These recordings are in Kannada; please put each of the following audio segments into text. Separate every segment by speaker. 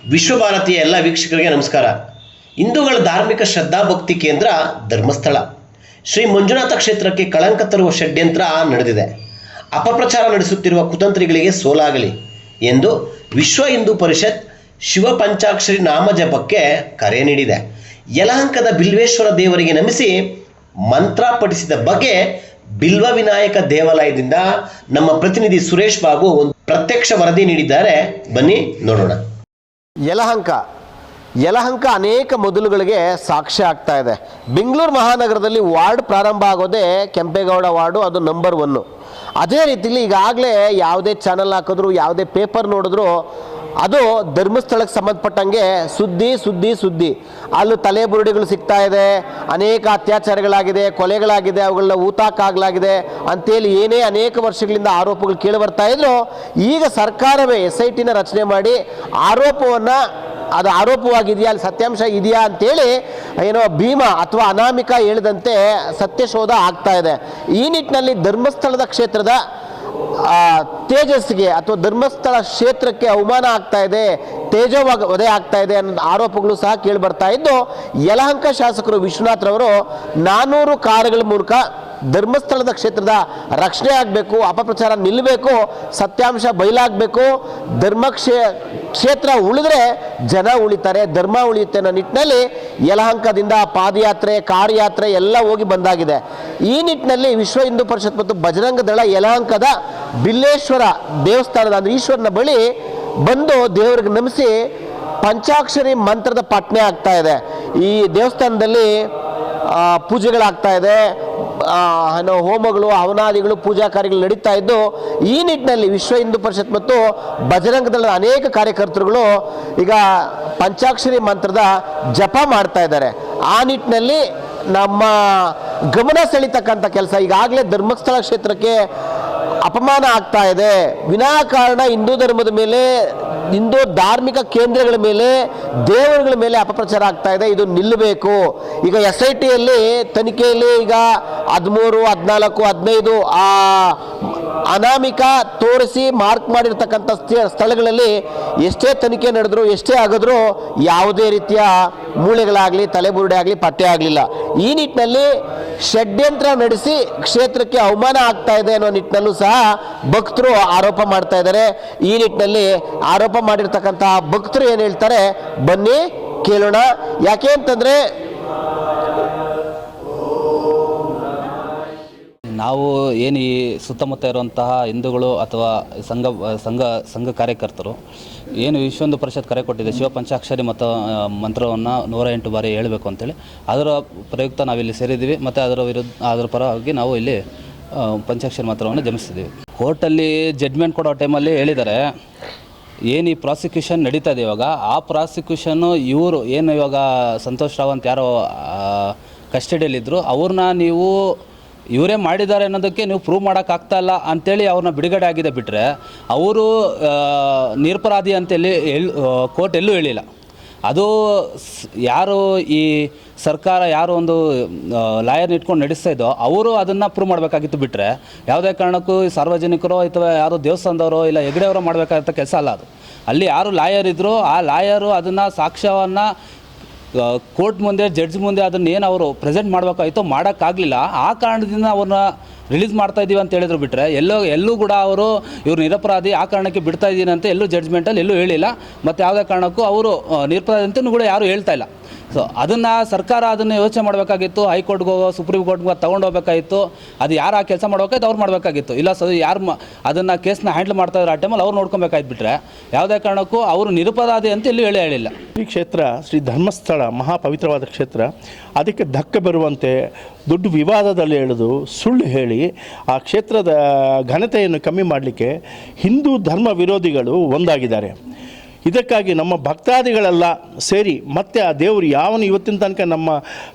Speaker 1: ವಿಶ್ವಭಾರತಿಯ ಎಲ್ಲ ವೀಕ್ಷಕರಿಗೆ ನಮಸ್ಕಾರ. ಹಿಂದೂಗಳ ಧಾರ್ಮಿಕ ಶ್ರದ್ಧಾಭಕ್ತಿ ಕೇಂದ್ರ ಧರ್ಮಸ್ಥಳ ಶ್ರೀ ಮಂಜುನಾಥ ಕ್ಷೇತ್ರಕ್ಕೆ ಕಳಂಕ ತರುವ ಷಡ್ಯಂತ್ರ ನಡೆದಿದೆ. ಅಪಪ್ರಚಾರ ನಡೆಸುತ್ತಿರುವ ಕುತಂತ್ರಿಗಳಿಗೆ ಸೋಲಾಗಲಿ ಎಂದು ವಿಶ್ವ ಹಿಂದೂ ಪರಿಷತ್ ಶಿವ ಪಂಚಾಕ್ಷರಿ ನಾಮ ಜಪಕ್ಕೆ ಕರೆ ನೀಡಿದೆ. ಯಲಹಂಕದ ಬಿಲ್ವೇಶ್ವರ ದೇವರಿಗೆ ನಮಿಸಿ ಮಂತ್ರ ಪಠಿಸಿದ ಬಗ್ಗೆ ಬಿಲ್ವ ವಿನಾಯಕ ದೇವಾಲಯದಿಂದ ನಮ್ಮ ಪ್ರತಿನಿಧಿ ಸುರೇಶ್ ಬಾಬು ಒಂದು ಪ್ರತ್ಯಕ್ಷ ವರದಿ ನೀಡಿದ್ದಾರೆ. ಬನ್ನಿ ನೋಡೋಣ.
Speaker 2: ಯಲಹಂಕ ಅನೇಕ ಮೊದಲುಗಳಿಗೆ ಸಾಕ್ಷ್ಯ ಆಗ್ತಾ ಇದೆ. ಬೆಂಗಳೂರು ಮಹಾನಗರದಲ್ಲಿ ವಾರ್ಡ್ ಪ್ರಾರಂಭ ಆಗೋದೇ ಕೆಂಪೇಗೌಡ ವಾರ್ಡು, ಅದು ನಂಬರ್ 1. ಅದೇ ರೀತಿಲಿ ಈಗಾಗಲೇ ಯಾವುದೇ ಚಾನಲ್ ಹಾಕಿದ್ರು, ಯಾವುದೇ ಪೇಪರ್ ನೋಡಿದ್ರು ಅದು ಧರ್ಮಸ್ಥಳಕ್ಕೆ ಸಂಬಂಧಪಟ್ಟಂಗೆ ಸುದ್ದಿ. ಅಲ್ಲೂ ತಲೆಬುರುಡಿಗಳು ಸಿಗ್ತಾ ಇದೆ, ಅನೇಕ ಅತ್ಯಾಚಾರಗಳಾಗಿದೆ, ಕೊಲೆಗಳಾಗಿದೆ, ಅವುಗಳನ್ನ ಊತಾಕಾಗಲಾಗಿದೆ ಅಂತೇಳಿ ಏನೇ ಅನೇಕ ವರ್ಷಗಳಿಂದ ಆರೋಪಗಳು ಕೇಳಿ ಬರ್ತಾ ಇದ್ರು. ಈಗ ಸರ್ಕಾರವೇ SITನ ರಚನೆ ಮಾಡಿ ಅದು ಆರೋಪವಾಗಿದೆಯಾ, ಅಲ್ಲಿ ಸತ್ಯಾಂಶ ಇದೆಯಾ ಅಂತೇಳಿ ಏನೋ ಭೀಮಾ ಅಥವಾ ಅನಾಮಿಕ ಹೇಳಿದಂತೆ ಸತ್ಯಶೋಧ ಆಗ್ತಾ ಇದೆ. ಈ ನಿಟ್ಟಿನಲ್ಲಿ ಧರ್ಮಸ್ಥಳದ ಕ್ಷೇತ್ರದ ತೇಜಸ್ಸಿಗೆ ಅಥವಾ ಧರ್ಮಸ್ಥಳ ಕ್ಷೇತ್ರಕ್ಕೆ ಅವಮಾನ ಆಗ್ತಾ ಇದೆ, ವಧೆ ಆಗ್ತಾ ಇದೆ ಅನ್ನೋ ಆರೋಪಗಳು ಸಹ ಕೇಳಿ ಬರ್ತಾ ಇದ್ದು, ಯಲಹಂಕ ಶಾಸಕರು ವಿಶ್ವನಾಥ್ರವರು 400 ಕಾರುಗಳ ಮೂಲಕ ಧರ್ಮಸ್ಥಳದ ಕ್ಷೇತ್ರದ ರಕ್ಷಣೆ ಆಗಬೇಕು, ಅಪಪ್ರಚಾರ ನಿಲ್ಲಬೇಕು, ಸತ್ಯಾಂಶ ಬಯಲಾಗಬೇಕು, ಕ್ಷೇತ್ರ ಉಳಿದ್ರೆ ಜನ ಉಳಿತಾರೆ, ಧರ್ಮ ಉಳಿಯುತ್ತೆ ಅನ್ನೋ ನಿಟ್ಟಿನಲ್ಲಿ ಯಲಹಂಕದಿಂದ ಪಾದಯಾತ್ರೆ, ಕಾರು ಯಾತ್ರೆ ಎಲ್ಲ ಹೋಗಿ ಬಂದಾಗಿದೆ. ಈ ನಿಟ್ಟಿನಲ್ಲಿ ವಿಶ್ವ ಹಿಂದೂ ಪರಿಷತ್ ಮತ್ತು ಬಜರಂಗ ದಳ ಯಲಹಂಕದ ಬಿಲ್ಲೇಶ್ವರ ದೇವಸ್ಥಾನದ ಅಂದರೆ ಈಶ್ವರನ ಬಳಿ ಬಂದು ದೇವರಿಗೆ ನಮಿಸಿ ಪಂಚಾಕ್ಷರಿ ಮಂತ್ರದ ಪಠನೆ ಆಗ್ತಾ ಇದೆ. ಈ ದೇವಸ್ಥಾನದಲ್ಲಿ ಪೂಜೆಗಳಾಗ್ತಾ ಇದೆ, ಹೋಮಗಳು, ಹವನಾದಿಗಳು, ಪೂಜಾ ಕಾರ್ಯಗಳು ನಡೀತಾ ಇದ್ದು, ಈ ನಿಟ್ಟಿನಲ್ಲಿ ವಿಶ್ವ ಹಿಂದೂ ಪರಿಷತ್ ಮತ್ತು ಬಜರಂಗ ದಳದ ಅನೇಕ ಕಾರ್ಯಕರ್ತರುಗಳು ಈಗ ಪಂಚಾಕ್ಷರಿ ಮಂತ್ರದ ಜಪ ಮಾಡ್ತಾ ಇದ್ದಾರೆ. ಆ ನಿಟ್ಟಿನಲ್ಲಿ ನಮ್ಮ ಗಮನ ಸೆಳೀತಕ್ಕಂಥ ಕೆಲಸ, ಈಗಾಗಲೇ ಧರ್ಮಸ್ಥಳ ಕ್ಷೇತ್ರಕ್ಕೆ ಅಪಮಾನ ಆಗ್ತಾ ಇದೆ, ವಿನಾಕಾರಣ ಹಿಂದೂ ಧರ್ಮದ ಮೇಲೆ, ಹಿಂದೂ ಧಾರ್ಮಿಕ ಕೇಂದ್ರಗಳ ಮೇಲೆ, ದೇವರುಗಳ ಮೇಲೆ ಅಪಪ್ರಚಾರ ಆಗ್ತಾ ಇದೆ, ಇದು ನಿಲ್ಲಬೇಕು. ಈಗ SITಯಲ್ಲಿ ತನಿಖೆಯಲ್ಲಿ ಈಗ 13, 14, 15 ಅನಾಮಿಕ ತೋರಿಸಿ ಮಾರ್ಕ್ ಮಾಡಿರ್ತಕ್ಕಂಥ ಸ್ಥಳಗಳಲ್ಲಿ ಎಷ್ಟೇ ತನಿಖೆ ನಡೆದ್ರು, ಎಷ್ಟೇ ಆಗಿದ್ರು ಯಾವುದೇ ರೀತಿಯ ಮೂಳೆಗಳಾಗಲಿ, ತಲೆಬುರುಡೆ ಆಗಲಿ ಪತ್ತೆ ಆಗಲಿಲ್ಲ. ಈ ನಿಟ್ಟಿನಲ್ಲಿ ಷಡ್ಯಂತ್ರ ನಡೆಸಿ ಕ್ಷೇತ್ರಕ್ಕೆ ಅವಮಾನ ಆಗ್ತಾ ಇದೆ ಅನ್ನೋ ನಿಟ್ಟಿನಲ್ಲೂ ಸಹ ಭಕ್ತರು ಆರೋಪ ಮಾಡ್ತಾ ಇದ್ದಾರೆ. ಈ ನಿಟ್ಟಿನಲ್ಲಿ ಆರೋಪ ಮಾಡಿರ್ತಕ್ಕಂತಹ ಭಕ್ತರು ಏನು ಹೇಳ್ತಾರೆ ಬನ್ನಿ ಕೇಳೋಣ. ಯಾಕೆ ಅಂತಂದ್ರೆ
Speaker 3: ನಾವು ಏನು ಈ ಸುತ್ತಮುತ್ತ ಇರುವಂತಹ ಹಿಂದೂಗಳು ಅಥವಾ ಸಂಘ ಕಾರ್ಯಕರ್ತರು ಏನು ವಿಶ್ವ ಹಿಂದೂ ಪರಿಷತ್ ಕರೆ ಕೊಟ್ಟಿದೆ, ಶಿವ ಪಂಚಾಕ್ಷರಿ ಮತ್ತು ಮಂತ್ರವನ್ನು 108 ಬಾರಿ ಹೇಳಬೇಕು ಅಂತೇಳಿ, ಅದರ ಪ್ರಯುಕ್ತ ನಾವಿಲ್ಲಿ ಸೇರಿದ್ದೀವಿ ಮತ್ತು ಅದರ ಪರವಾಗಿ ನಾವು ಇಲ್ಲಿ ಪಂಚಾಕ್ಷರಿ ಮಂತ್ರವನ್ನು ಜಪಿಸಿದ್ದೀವಿ. ಕೋರ್ಟಲ್ಲಿ ಜಡ್ಜ್ಮೆಂಟ್ ಕೊಡೋ ಟೈಮಲ್ಲಿ ಹೇಳಿದ್ದಾರೆ, ಏನು ಈ ಪ್ರಾಸಿಕ್ಯೂಷನ್ ನಡೀತಾ ಇದೆ ಇವಾಗ, ಆ ಪ್ರಾಸಿಕ್ಯೂಷನ್ನು ಇವರು ಏನು ಇವಾಗ ಸಂತೋಷ್ ರಾವಂತ್ ಯಾರೋ ಕಸ್ಟಡಿಯಲ್ಲಿದ್ದರು, ಅವ್ರನ್ನ ನೀವು ಇವರೇ ಮಾಡಿದ್ದಾರೆ ಅನ್ನೋದಕ್ಕೆ ನೀವು ಪ್ರೂವ್ ಮಾಡೋಕ್ಕಾಗ್ತಾಯಿಲ್ಲ ಅಂಥೇಳಿ ಅವ್ರನ್ನ ಬಿಡುಗಡೆ ಆಗಿದೆ. ಬಿಟ್ಟರೆ ಅವರು ನಿರಪರಾಧಿ ಅಂತೇಳಿ ಕೋರ್ಟ್ ಎಲ್ಲೂ ಹೇಳಿಲ್ಲ. ಅದು ಯಾರು ಈ ಸರ್ಕಾರ ಯಾರು ಒಂದು ಲಾಯರ್ನ ಇಟ್ಕೊಂಡು ನಡೆಸ್ತಾ ಇದ್ದೋ ಅವರು ಅದನ್ನು ಪ್ರೂವ್ ಮಾಡಬೇಕಾಗಿತ್ತು. ಬಿಟ್ಟರೆ ಯಾವುದೇ ಕಾರಣಕ್ಕೂ ಸಾರ್ವಜನಿಕರು ಅಥವಾ ಯಾರು ದೇವಸ್ಥಾನದವರು ಇಲ್ಲ ಹೆಗ್ಡೆಯವರು ಮಾಡಬೇಕಾದಂಥ ಕೆಲಸ ಅಲ್ಲ ಅದು. ಅಲ್ಲಿ ಯಾರು ಲಾಯರ್ ಇದ್ದರೂ ಆ ಲಾಯರು ಅದನ್ನು ಸಾಕ್ಷ್ಯವನ್ನು ಕೋರ್ಟ್ ಮುಂದೆ, ಜಡ್ಜ್ ಮುಂದೆ ಅದನ್ನು ಏನು ಅವರು ಪ್ರೆಸೆಂಟ್ ಮಾಡಬೇಕಾಯಿತು, ಮಾಡೋಕ್ಕಾಗಲಿಲ್ಲ. ಆ ಕಾರಣದಿಂದ ಅವ್ರನ್ನ ರಿಲೀಸ್ ಮಾಡ್ತಾ ಇದ್ದೀವಿ ಅಂತ ಹೇಳಿದ್ರು. ಬಿಟ್ಟರೆ ಎಲ್ಲೂ ಕೂಡ ಅವರು ಇವರು ನಿರಪರಾಧಿ, ಆ ಕಾರಣಕ್ಕೆ ಬಿಡ್ತಾ ಇದ್ದೀನಿ ಅಂತ ಎಲ್ಲೂ ಜಡ್ಜ್ಮೆಂಟಲ್ಲಿ ಎಲ್ಲೂ ಹೇಳಿಲ್ಲ. ಮತ್ತು ಯಾವುದೇ ಕಾರಣಕ್ಕೂ ಅವರು ನಿರಪರಾಧಿ ಅಂತಲೂ ಕೂಡ ಯಾರೂ ಹೇಳ್ತಾ ಇಲ್ಲ. ಸೊ ಅದನ್ನು ಸರ್ಕಾರ ಅದನ್ನು ಯೋಚನೆ ಮಾಡಬೇಕಾಗಿತ್ತು, ಹೈಕೋರ್ಟ್ಗೆ ಹೋಗೋ, ಸುಪ್ರೀಂ ಕೋರ್ಟ್ಗೆ ತೊಗೊಂಡು ಹೋಗಬೇಕಾಗಿತ್ತು. ಅದು ಯಾರು ಆ ಕೆಲಸ ಮಾಡಬೇಕಾಯ್ತು ಅವ್ರು ಮಾಡಬೇಕಾಗಿತ್ತು. ಇಲ್ಲ ಯಾರು ಅದನ್ನು ಕೇಸ್ನ ಹ್ಯಾಂಡಲ್ ಮಾಡ್ತಾಯಿದ್ರು ಆ ಟೈಮಲ್ಲಿ ಅವ್ರು ನೋಡ್ಕೊಬೇಕಾಯ್ತು. ಬಿಟ್ಟರೆ ಯಾವುದೇ ಕಾರಣಕ್ಕೂ ಅವರು ನಿರಪರಾಧಿ ಅಂತ ಎಲ್ಲೂ ಹೇಳಿಲ್ಲ.
Speaker 4: ಈ ಕ್ಷೇತ್ರ ಶ್ರೀ ಧರ್ಮಸ್ಥಳ ಮಹಾಪವಿತ್ರವಾದ ಕ್ಷೇತ್ರ, ಅದಕ್ಕೆ ಧಕ್ಕೆ ಬರುವಂತೆ ದೊಡ್ಡ ವಿವಾದದಲ್ಲಿ ಎಳೆದು ಸುಳ್ಳು ಹೇಳಿ ಆ ಕ್ಷೇತ್ರದ ಘನತೆಯನ್ನು ಕಮ್ಮಿ ಮಾಡಲಿಕ್ಕೆ ಹಿಂದೂ ಧರ್ಮ ವಿರೋಧಿಗಳು ಒಂದಾಗಿದ್ದಾರೆ. ಇದಕ್ಕಾಗಿ ನಮ್ಮ ಭಕ್ತಾದಿಗಳೆಲ್ಲ ಸೇರಿ ಮತ್ತೆ ಆ ದೇವರು ಯಾವನು ಇವತ್ತಿನ ತನಕ ನಮ್ಮ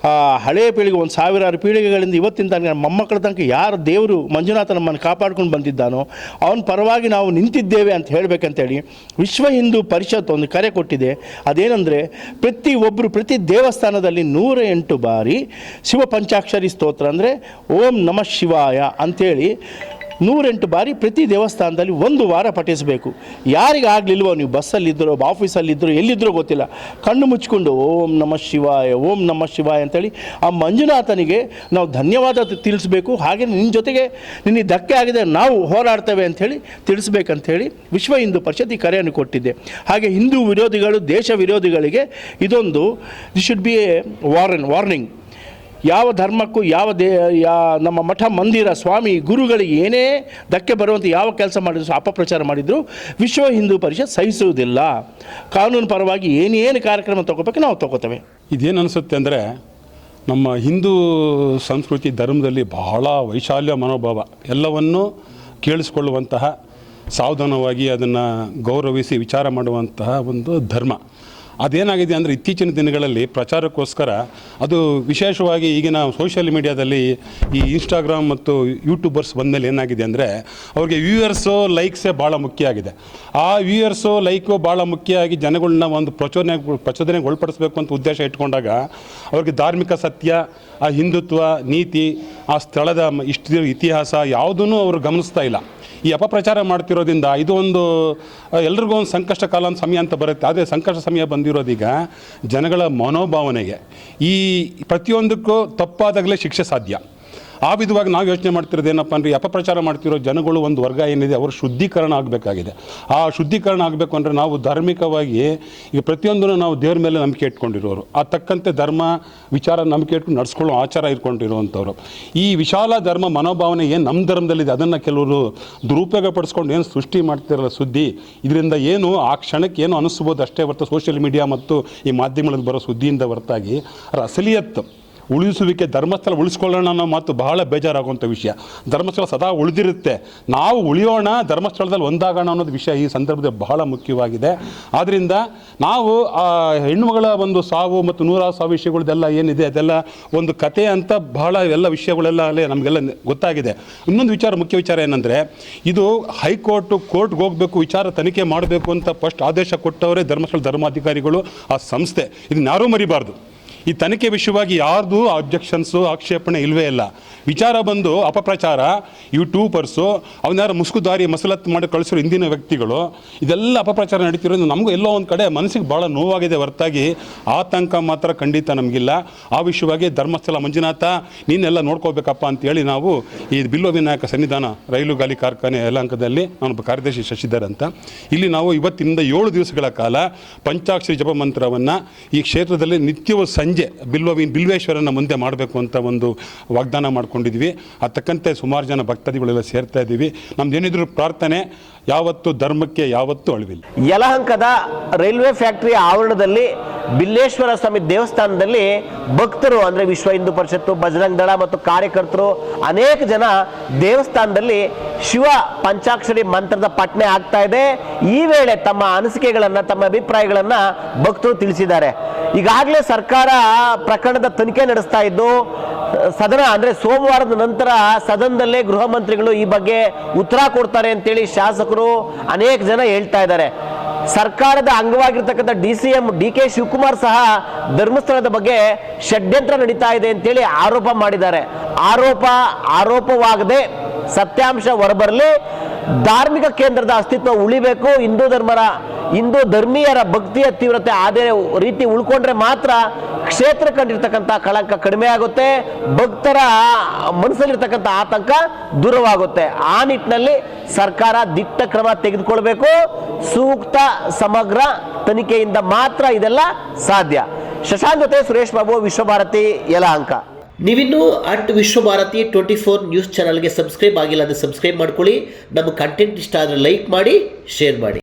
Speaker 4: ಹಳೆಯ ಪೀಳಿಗೆ 1000 ಪೀಳಿಗೆಗಳಿಂದ ಇವತ್ತಿನ ತನಕ ನಮ್ಮ ಮೊಮ್ಮಕ್ಕಳ ತನಕ ಯಾರು ದೇವರು ಮಂಜುನಾಥ ನಮ್ಮನ್ನು ಕಾಪಾಡ್ಕೊಂಡು ಬಂದಿದ್ದಾನೋ ಅವನ ಪರವಾಗಿ ನಾವು ನಿಂತಿದ್ದೇವೆ ಅಂತ ಹೇಳಬೇಕಂತೇಳಿ ವಿಶ್ವ ಹಿಂದೂ ಪರಿಷತ್ ಒಂದು ಕರೆ ಕೊಟ್ಟಿದೆ. ಅದೇನೆಂದರೆ ಪ್ರತಿ ದೇವಸ್ಥಾನದಲ್ಲಿ 108 ಬಾರಿ ಶಿವ ಪಂಚಾಕ್ಷರಿ ಸ್ತೋತ್ರ ಅಂದರೆ ಓಂ ನಮಃ ಶಿವಾಯ ಅಂಥೇಳಿ 108 ಬಾರಿ ಪ್ರತಿ ದೇವಸ್ಥಾನದಲ್ಲಿ 1 ವಾರ ಪಠಿಸಬೇಕು. ಯಾರಿಗಾಗಲಿಲ್ವೋ, ನೀವು ಬಸ್ಸಲ್ಲಿದ್ದರೂ ಆಫೀಸಲ್ಲಿದ್ದರೂ ಎಲ್ಲಿದ್ದರೂ ಗೊತ್ತಿಲ್ಲ, ಕಣ್ಣು ಮುಚ್ಕೊಂಡು ಓಂ ನಮಃ ಶಿವಾಯ ಓಂ ನಮಃ ಶಿವಾಯ ಅಂತೇಳಿ ಆ ಮಂಜುನಾಥನಿಗೆ ನಾವು ಧನ್ಯವಾದ ತಿಳಿಸ್ಬೇಕು. ಹಾಗೆ ನಿನ್ನ ಜೊತೆಗೆ ನಿನಗೆ ಧಕ್ಕೆ ಆಗಿದೆ, ನಾವು ಹೋರಾಡ್ತೇವೆ ಅಂಥೇಳಿ ತಿಳಿಸ್ಬೇಕಂಥೇಳಿ ವಿಶ್ವ ಹಿಂದೂ ಪರಿಷತ್ ಈ ಕರೆಯನ್ನು ಕೊಟ್ಟಿದ್ದೆ. ಹಾಗೆ ಹಿಂದೂ ವಿರೋಧಿಗಳು, ದೇಶ ವಿರೋಧಿಗಳಿಗೆ ಇದೊಂದು ಶುಡ್ ಬಿ ಎ ವಾರ್ನಿಂಗ್. ಯಾವ ಧರ್ಮಕ್ಕೂ ನಮ್ಮ ಮಠ ಮಂದಿರ ಸ್ವಾಮಿ ಗುರುಗಳಿಗೆ ಏನೇ ಧಕ್ಕೆ ಬರುವಂಥ ಯಾವ ಕೆಲಸ ಮಾಡಿದ್ರು, ಅಪಪ್ರಚಾರ ಮಾಡಿದ್ರು ವಿಶ್ವ ಹಿಂದೂ ಪರಿಷತ್ ಸಹಿಸುವುದಿಲ್ಲ. ಕಾನೂನು ಪರವಾಗಿ ಏನೇನು ಕಾರ್ಯಕ್ರಮ ತಗೋಬೇಕು ನಾವು ತಗೋತೇವೆ.
Speaker 5: ಇದೇನು ಅನಿಸುತ್ತೆ ಅಂದರೆ, ನಮ್ಮ ಹಿಂದೂ ಸಂಸ್ಕೃತಿ ಧರ್ಮದಲ್ಲಿ ಬಹಳ ವೈಶಾಲ್ಯ ಮನೋಭಾವ, ಎಲ್ಲವನ್ನೂ ಕೇಳಿಸ್ಕೊಳ್ಳುವಂತಹ, ಸಾವಧಾನವಾಗಿ ಅದನ್ನು ಗೌರವಿಸಿ ವಿಚಾರ ಮಾಡುವಂತಹ ಒಂದು ಧರ್ಮ. ಅದೇನಾಗಿದೆ ಅಂದರೆ ಇತ್ತೀಚಿನ ದಿನಗಳಲ್ಲಿ ಪ್ರಚಾರಕ್ಕೋಸ್ಕರ ಅದು ವಿಶೇಷವಾಗಿ ಈಗಿನ ಸೋಷಿಯಲ್ ಮೀಡಿಯಾದಲ್ಲಿ ಈ ಇನ್ಸ್ಟಾಗ್ರಾಮ್ ಮತ್ತು ಯೂಟ್ಯೂಬರ್ಸ್ ಬಂದಮೇಲೆ ಏನಾಗಿದೆ ಅಂದರೆ ಅವ್ರಿಗೆ ವ್ಯೂಯರ್ಸು ಲೈಕ್ಸೇ ಭಾಳ ಮುಖ್ಯ ಆಗಿದೆ. ಆ ವ್ಯೂಯರ್ಸು ಲೈಕು ಭಾಳ ಮುಖ್ಯ ಆಗಿ ಜನಗಳನ್ನ ಒಂದು ಪ್ರಚೋದನೆಗೆ ಒಳಪಡಿಸಬೇಕು ಅಂತ ಉದ್ದೇಶ ಇಟ್ಕೊಂಡಾಗ ಅವ್ರಿಗೆ ಧಾರ್ಮಿಕ ಸತ್ಯ, ಆ ಹಿಂದುತ್ವ ನೀತಿ, ಆ ಸ್ಥಳದ ಇತಿಹಾಸ ಯಾವುದೂ ಅವರು ಗಮನಿಸ್ತಾ ಇಲ್ಲ. ಈ ಅಪಪ್ರಚಾರ ಮಾಡ್ತಿರೋದ್ರಿಂದ ಇದು ಒಂದು ಎಲ್ರಿಗೂ ಒಂದು ಸಂಕಷ್ಟ ಕಾಲ ಅಂತ ಸಮಯ ಅಂತ ಬರುತ್ತೆ. ಆದರೆ ಸಂಕಷ್ಟ ಸಮಯ ಬಂದಿರೋದೀಗ ಜನಗಳ ಮನೋಭಾವನೆಗೆ ಈ ಪ್ರತಿಯೊಂದಕ್ಕೂ ತಪ್ಪಾದಾಗಲೇ ಶಿಕ್ಷೆ ಸಾಧ್ಯ. ಆ ವಿಧವಾಗಿ ನಾವು ಯೋಚನೆ ಮಾಡ್ತಿರೋದು ಏನಪ್ಪ ಅಂದರೆ, ಅಪಪ್ರಚಾರ ಮಾಡ್ತಿರೋ ಜನಗಳು ಒಂದು ವರ್ಗ ಏನಿದೆ ಅವರು ಶುದ್ಧೀಕರಣ ಆಗಬೇಕಾಗಿದೆ. ಆ ಶುದ್ಧೀಕರಣ ಆಗಬೇಕು ಅಂದರೆ ನಾವು ಧಾರ್ಮಿಕವಾಗಿ ಈಗ ಪ್ರತಿಯೊಂದನ್ನು ನಾವು ದೇವ್ರ ಮೇಲೆ ನಂಬಿಕೆ ಇಟ್ಕೊಂಡಿರೋರು, ಆ ತಕ್ಕಂತೆ ಧರ್ಮ ವಿಚಾರ ನಂಬಿಕೆ ಇಟ್ಕೊಂಡು ನಡ್ಸ್ಕೊಳ್ಳೋ ಆಚಾರ ಇಟ್ಕೊಂಡಿರುವಂಥವ್ರು. ಈ ವಿಶಾಲ ಧರ್ಮ ಮನೋಭಾವನೆ ಏನು ನಮ್ಮ ಧರ್ಮದಲ್ಲಿದೆ ಅದನ್ನು ಕೆಲವರು ದುರುಪಯೋಗ ಪಡಿಸ್ಕೊಂಡು ಏನು ಸೃಷ್ಟಿ ಮಾಡ್ತಿರಲ್ಲ ಸುದ್ದಿ, ಇದರಿಂದ ಏನು ಆ ಕ್ಷಣಕ್ಕೆ ಏನು ಅನಿಸ್ಬೋದು ಅಷ್ಟೇ ಹೊರತು ಸೋಷಿಯಲ್ ಮೀಡಿಯಾ ಮತ್ತು ಈ ಮಾಧ್ಯಮಗಳಲ್ಲಿ ಬರೋ ಸುದ್ದಿಯಿಂದ ಹೊರತಾಗಿ ಅದರ ಅಸಲಿಯತ್ತು ಉಳಿಸುವಿಕೆ, ಧರ್ಮಸ್ಥಳ ಉಳಿಸ್ಕೊಳ್ಳೋಣ ಅನ್ನೋ ಮಾತು ಬಹಳ ಬೇಜಾರಾಗುವಂಥ ವಿಷಯ. ಧರ್ಮಸ್ಥಳ ಸದಾ ಉಳಿದಿರುತ್ತೆ, ನಾವು ಉಳಿಯೋಣ, ಧರ್ಮಸ್ಥಳದಲ್ಲಿ ಒಂದಾಗೋಣ ಅನ್ನೋದು ವಿಷಯ ಈ ಸಂದರ್ಭದಲ್ಲಿ ಬಹಳ ಮುಖ್ಯವಾಗಿದೆ. ಆದ್ದರಿಂದ ನಾವು ಆ ಹೆಣ್ಣುಮಗಳ ಒಂದು ಸಾವು ಮತ್ತು 100 ಸಾವು ವಿಷಯಗಳದೆಲ್ಲ ಏನಿದೆ ಅದೆಲ್ಲ ಒಂದು ಕತೆ ಅಂತ ಬಹಳ ಎಲ್ಲ ವಿಷಯಗಳೆಲ್ಲ ಅಲ್ಲೇ ನಮಗೆಲ್ಲ ಗೊತ್ತಾಗಿದೆ. ಇನ್ನೊಂದು ಮುಖ್ಯ ವಿಚಾರ ಏನಂದರೆ, ಇದು ಕೋರ್ಟ್ಗೆ ಹೋಗಬೇಕು, ವಿಚಾರ ತನಿಖೆ ಮಾಡಬೇಕು ಅಂತ ಫಸ್ಟ್ ಆದೇಶ ಕೊಟ್ಟವರೇ ಧರ್ಮಸ್ಥಳ ಧರ್ಮಾಧಿಕಾರಿಗಳು, ಆ ಸಂಸ್ಥೆ. ಇದನ್ನ ಯಾರೂ ಮರಿಬಾರ್ದು. ಈ ತನಿಖೆ ವಿಷಯವಾಗಿ ಯಾರ್ದು ಆಬ್ಜೆಕ್ಷನ್ಸು ಆಕ್ಷೇಪಣೆ ಇಲ್ಲವೇ ಇಲ್ಲ. ವಿಚಾರ ಬಂದು ಅಪಪ್ರಚಾರ, ಯೂಟ್ಯೂಬರ್ಸು, ಅವನ್ಯಾರು ಮುಸುಕುದಾರಿ ಮಸಲತ್ತು ಮಾಡಿ ಕಳಿಸಿರೋ ಹಿಂದಿನ ವ್ಯಕ್ತಿಗಳು, ಇದೆಲ್ಲ ಅಪಪ್ರಚಾರ ನಡೀತಿರೋದು ನಮಗೂ ಎಲ್ಲೋ ಒಂದು ಕಡೆ ಮನಸ್ಸಿಗೆ ಭಾಳ ನೋವಾಗಿದೆ ಹೊರತಾಗಿ ಆತಂಕ ಮಾತ್ರ ಖಂಡಿತ ನಮಗಿಲ್ಲ. ಆ ವಿಷಯವಾಗಿ ಧರ್ಮಸ್ಥಳ ಮಂಜುನಾಥ ನೀನೆಲ್ಲ ನೋಡ್ಕೋಬೇಕಪ್ಪ ಅಂತೇಳಿ ನಾವು ಈ ಬಿಲ್ವ ವಿನಾಯಕ ಸನ್ನಿಧಾನ ರೈಲು ಗಾಲಿ ಕಾರ್ಖಾನೆ ಯಲಹಂಕದಲ್ಲಿ ನಾನೊಬ್ಬ ಕಾರ್ಯದರ್ಶಿ ಶಶಿಧರ್ ಅಂತ, ಇಲ್ಲಿ ನಾವು ಇವತ್ತಿನಿಂದ 7 ದಿವಸಗಳ ಕಾಲ ಪಂಚಾಕ್ಷರಿ ಜಪ ಮಂತ್ರವನ್ನು ಈ ಕ್ಷೇತ್ರದಲ್ಲಿ ನಿತ್ಯವೂ ಸಂಜೆ ಬಿಲ್ವೇಶ್ವರನ ಮುಂದೆ ಮಾಡಬೇಕು ಅಂತ ಒಂದು ವಾಗ್ದಾನ ಮಾಡ್ಕೊಂಡಿದ್ವಿ. ಆ ತಕ್ಕಂತೆ ಸುಮಾರು ಜನ ಭಕ್ತಾದಿಗಳೆಲ್ಲ ಸೇರ್ತಾ ಇದ್ದೀವಿ. ನಮ್ದೇನಿದ್ರು ಪ್ರಾರ್ಥನೆ, ಯಾವತ್ತು ಧರ್ಮಕ್ಕೆ ಯಾವತ್ತೂ ಅಳಿವಿಲ್ಲ.
Speaker 2: ಯಲಹಂಕದ ರೈಲ್ವೆ ಫ್ಯಾಕ್ಟರಿ ಆವರಣದಲ್ಲಿ ಬಿಲ್ಲೇಶ್ವರ ಸ್ವಾಮಿ ದೇವಸ್ಥಾನದಲ್ಲಿ ಭಕ್ತರು ಅಂದರೆ ವಿಶ್ವ ಹಿಂದೂ ಪರಿಷತ್ತು, ಬಜರಂಗ ದಳ ಮತ್ತು ಕಾರ್ಯಕರ್ತರು ಅನೇಕ ಜನ ದೇವಸ್ಥಾನದಲ್ಲಿ ಶಿವ ಪಂಚಾಕ್ಷರಿ ಮಂತ್ರದ ಪಠನೆ ಆಗ್ತಾ ಇದೆ. ಈ ವೇಳೆ ತಮ್ಮ ಅನಿಸಿಕೆಗಳನ್ನು, ತಮ್ಮ ಅಭಿಪ್ರಾಯಗಳನ್ನು ಭಕ್ತರು ತಿಳಿಸಿದ್ದಾರೆ. ಈಗಾಗಲೇ ಸರ್ಕಾರ ಪ್ರಕರಣದ ತನಿಖೆ ನಡೆಸ್ತಾ ಇದ್ದು, ಸದನ ಅಂದರೆ ಸೋಮವಾರದ ನಂತರ ಸದನದಲ್ಲೇ ಗೃಹ ಮಂತ್ರಿಗಳು ಈ ಬಗ್ಗೆ ಉತ್ತರ ಕೊಡ್ತಾರೆ ಅಂತೇಳಿ ಶಾಸಕರು ಅನೇಕ ಜನ ಹೇಳ್ತಾ ಇದ್ದಾರೆ. ಸರ್ಕಾರದ ಅಂಗವಾಗಿರ್ತಕ್ಕಂಥ DCM DK ಶಿವಕುಮಾರ್ ಸಹ ಧರ್ಮಸ್ಥಳದ ಬಗ್ಗೆ ಷಡ್ಯಂತ್ರ ನಡೀತಾ ಇದೆ ಅಂತೇಳಿ ಆರೋಪ ಮಾಡಿದ್ದಾರೆ. ಆರೋಪವಾಗದೆ ಸತ್ಯಾಂಶ ಹೊರಬರಲಿ, ಧಾರ್ಮಿಕ ಕೇಂದ್ರದ ಅಸ್ತಿತ್ವ ಉಳಿಬೇಕು, ಹಿಂದೂ ಧರ್ಮೀಯರ ಭಕ್ತಿಯ ತೀವ್ರತೆ ಅದೇ ರೀತಿ ಉಳ್ಕೊಂಡ್ರೆ ಮಾತ್ರ ಕ್ಷೇತ್ರ ಕಂಡಿರ್ತಕ್ಕಂಥ ಕಳಂಕ ಕಡಿಮೆ ಆಗುತ್ತೆ, ಭಕ್ತರ ಮನಸ್ಸಲ್ಲಿರ್ತಕ್ಕಂಥ ಆತಂಕ ದೂರವಾಗುತ್ತೆ. ಆ ನಿಟ್ಟಿನಲ್ಲಿ ಸರ್ಕಾರ ದಿಟ್ಟ ಕ್ರಮ ತೆಗೆದುಕೊಳ್ಬೇಕು. ಸೂಕ್ತ ಸಮಗ್ರ ತನಿಖೆಯಿಂದ ಮಾತ್ರ ಇದೆಲ್ಲ ಸಾಧ್ಯ. ಶಶಾಂಕ್ ಜೊತೆ ಸುರೇಶ್ ಬಾಬು, ವಿಶ್ವಭಾರತಿ, ಯಲಹಂಕ.
Speaker 6: ನೀವಿನ್ನೂ @ವಿಶ್ವಭಾರತಿ 24 ನ್ಯೂಸ್ ಚಾನಲ್ಗೆ ಸಬ್ಸ್ಕ್ರೈಬ್ ಆಗಿಲ್ಲ ಅಂದರೆ ಸಬ್ಸ್ಕ್ರೈಬ್ ಮಾಡ್ಕೊಳ್ಳಿ. ನಮ್ಮ ಕಂಟೆಂಟ್ ಇಷ್ಟ ಆದರೆ ಲೈಕ್ ಮಾಡಿ, ಶೇರ್ ಮಾಡಿ.